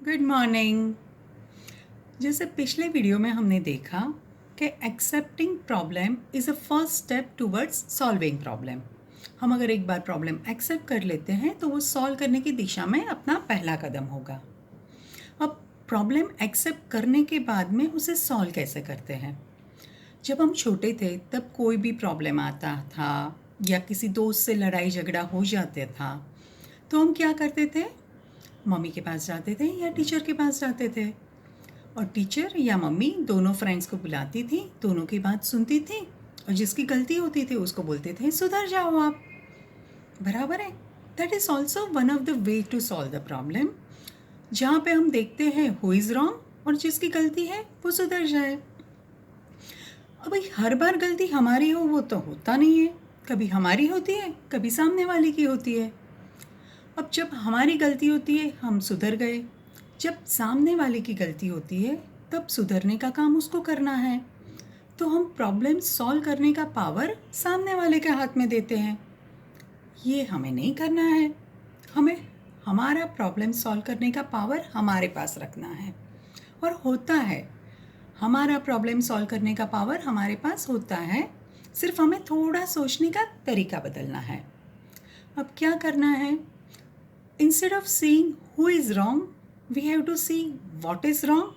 Good morning. जैसे पिछले video में हमने देखा कि accepting problem is a first step towards solving problem. हम अगर एक बार प्रॉब्लम एक्सेप्ट कर लेते हैं तो वो सॉल्व करने की दिशा में अपना पहला कदम होगा। अब प्रॉब्लम एक्सेप्ट करने के बाद में उसे सॉल्व कैसे करते हैं? जब हम छोटे थे तब कोई भी प्रॉब्लम आता था या किसी दोस्त से लड़ाई झगड़ा हो जाता था तो हम क्या करते थे? मम्मी के पास जाते थे या टीचर के पास जाते थे, और टीचर या मम्मी दोनों फ्रेंड्स को बुलाती थी, दोनों की बात सुनती थी और जिसकी गलती होती थी उसको बोलते थे सुधर जाओ आप। बराबर है। That is also one of the way to solve the problem, जहाँ पे हम देखते हैं हु इज़ रॉन्ग और जिसकी गलती है वो सुधर जाए। अब भाई हर बार गलती हमारी हो वो तो होता नहीं है, कभी हमारी होती है कभी सामने वाले की होती है। अब जब हमारी गलती होती है हम सुधर गए, जब सामने वाले की गलती होती है तब सुधरने का काम उसको करना है। तो हम प्रॉब्लम सॉल्व करने का पावर सामने वाले के हाथ में देते हैं। ये हमें नहीं करना है। हमें हमारा प्रॉब्लम सॉल्व करने का पावर हमारे पास रखना है, और होता है। हमारा प्रॉब्लम सॉल्व करने का पावर हमारे पास होता है, सिर्फ हमें थोड़ा सोचने का तरीका बदलना है। अब क्या करना है? Instead of seeing who is wrong, we have to see what is wrong,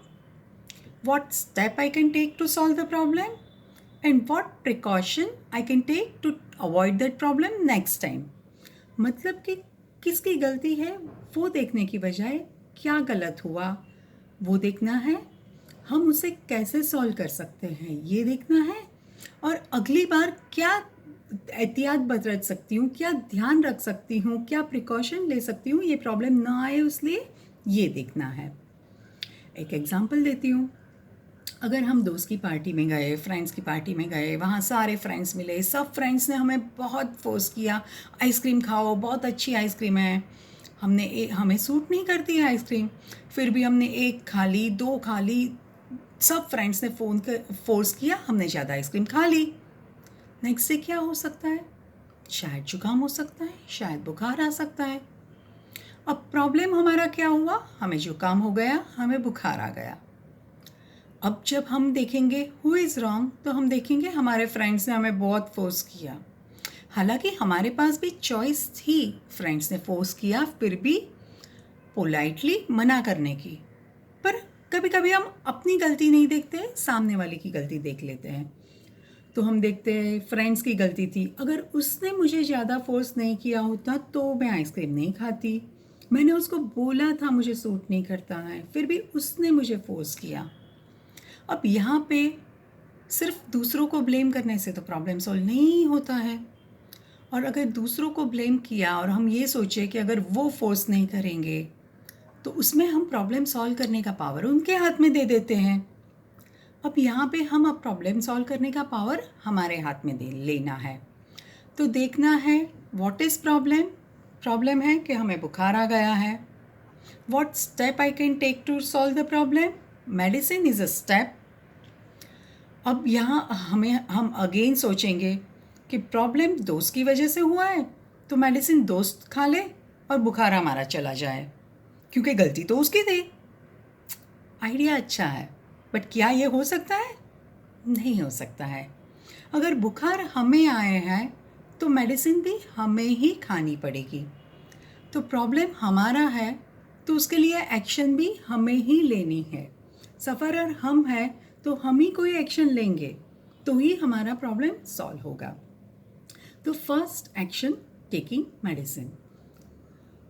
what step I can take to solve the problem, and what precaution I can take to avoid that problem next time. मतलब कि किसकी गलती है वो देखने की बजाय क्या गलत हुआ वो देखना है, हम उसे कैसे सॉल्व कर सकते हैं ये देखना है, और अगली बार क्या एहतियात बरत सकती हूँ, क्या ध्यान रख सकती हूँ, क्या प्रिकॉशन ले सकती हूँ ये प्रॉब्लम ना आए उसलिए ये देखना है। एक एग्जांपल देती हूँ। अगर हम दोस्त की पार्टी में गए, फ्रेंड्स की पार्टी में गए, वहाँ सारे फ्रेंड्स मिले, सब फ्रेंड्स ने हमें बहुत फोर्स किया आइसक्रीम खाओ, बहुत अच्छी आइसक्रीम है। हमें सूट नहीं करती है आइसक्रीम, फिर भी हमने एक खा ली, दो खा ली, सब फ्रेंड्स ने फोर्स किया, हमने ज़्यादा आइसक्रीम खा ली। नेक्स्ट डे क्या हो सकता है? शायद जुकाम हो सकता है, शायद बुखार आ सकता है। अब प्रॉब्लम हमारा क्या हुआ? हमें जुकाम हो गया, हमें बुखार आ गया। अब जब हम देखेंगे हु इज़ रॉन्ग तो हम देखेंगे हमारे फ्रेंड्स ने हमें बहुत फोर्स किया। हालांकि हमारे पास भी चॉइस थी, फ्रेंड्स ने फोर्स किया फिर भी पोलाइटली मना करने की। पर कभी कभी हम अपनी गलती नहीं देखते, सामने वाले की गलती देख लेते हैं। तो हम देखते हैं फ्रेंड्स की गलती थी, अगर उसने मुझे ज़्यादा फोर्स नहीं किया होता तो मैं आइसक्रीम नहीं खाती। मैंने उसको बोला था मुझे सूट नहीं करता है, फिर भी उसने मुझे फोर्स किया। अब यहाँ पे सिर्फ दूसरों को ब्लेम करने से तो प्रॉब्लम सॉल्व नहीं होता है, और अगर दूसरों को ब्लेम किया और हम ये सोचे कि अगर वो फोर्स नहीं करेंगे तो उसमें हम प्रॉब्लम सॉल्व करने का पावर उनके हाथ में दे देते हैं। अब यहाँ पे हम अब प्रॉब्लम सॉल्व करने का पावर हमारे हाथ में दे लेना है। तो देखना है व्हाट इज़ प्रॉब्लम। प्रॉब्लम है कि हमें बुखार आ गया है। What step I can take to solve the problem? Medicine is a step. अब यहाँ हम अगेन सोचेंगे कि प्रॉब्लम दोस्त की वजह से हुआ है तो मेडिसिन दोस्त खा ले और बुखार हमारा चला जाए, क्योंकि गलती तो उसकी थी। आइडिया अच्छा है, बट क्या ये हो सकता है? नहीं हो सकता है। अगर बुखार हमें आए हैं तो मेडिसिन भी हमें ही खानी पड़ेगी। तो प्रॉब्लम हमारा है तो उसके लिए एक्शन भी हमें ही लेनी है। सफ़रर हम हैं तो हम ही कोई एक्शन लेंगे तो ही हमारा प्रॉब्लम सॉल्व होगा। तो first action, taking medicine.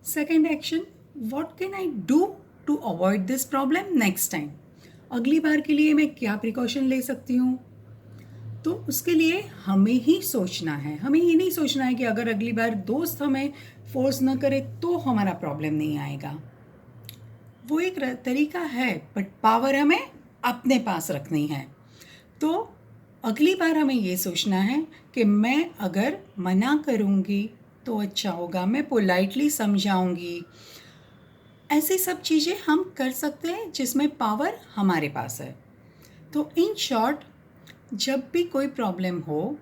Second action, what can I do to avoid this problem next time? अगली बार के लिए मैं क्या प्रिकॉशन ले सकती हूँ? तो उसके लिए हमें ही सोचना है। हमें ये नहीं सोचना है कि अगर अगली बार दोस्त हमें फोर्स ना करे तो हमारा प्रॉब्लम नहीं आएगा। वो एक तरीका है, बट पावर हमें अपने पास रखनी है। तो अगली बार हमें ये सोचना है कि मैं अगर मना करूँगी तो अच्छा होगा, मैं पोलाइटली समझाऊँगी। ऐसी सब चीज़ें हम कर सकते हैं जिसमें पावर हमारे पास है। तो इन शॉर्ट, जब भी कोई प्रॉब्लम हो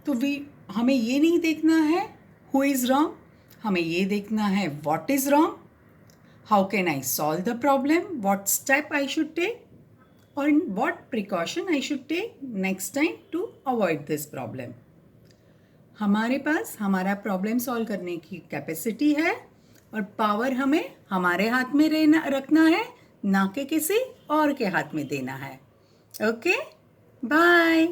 तो हमें ये नहीं देखना है हु इज़ रॉन्ग, हमें ये देखना है what is wrong, How can I solve the problem? What step I should take? Or what precaution I should take next time to avoid this problem? हमारे पास हमारा प्रॉब्लम सॉल्व करने की capacity है और पावर हमें हमारे हाथ में रखना है, ना कि किसी और के हाथ में देना है. Okay, bye.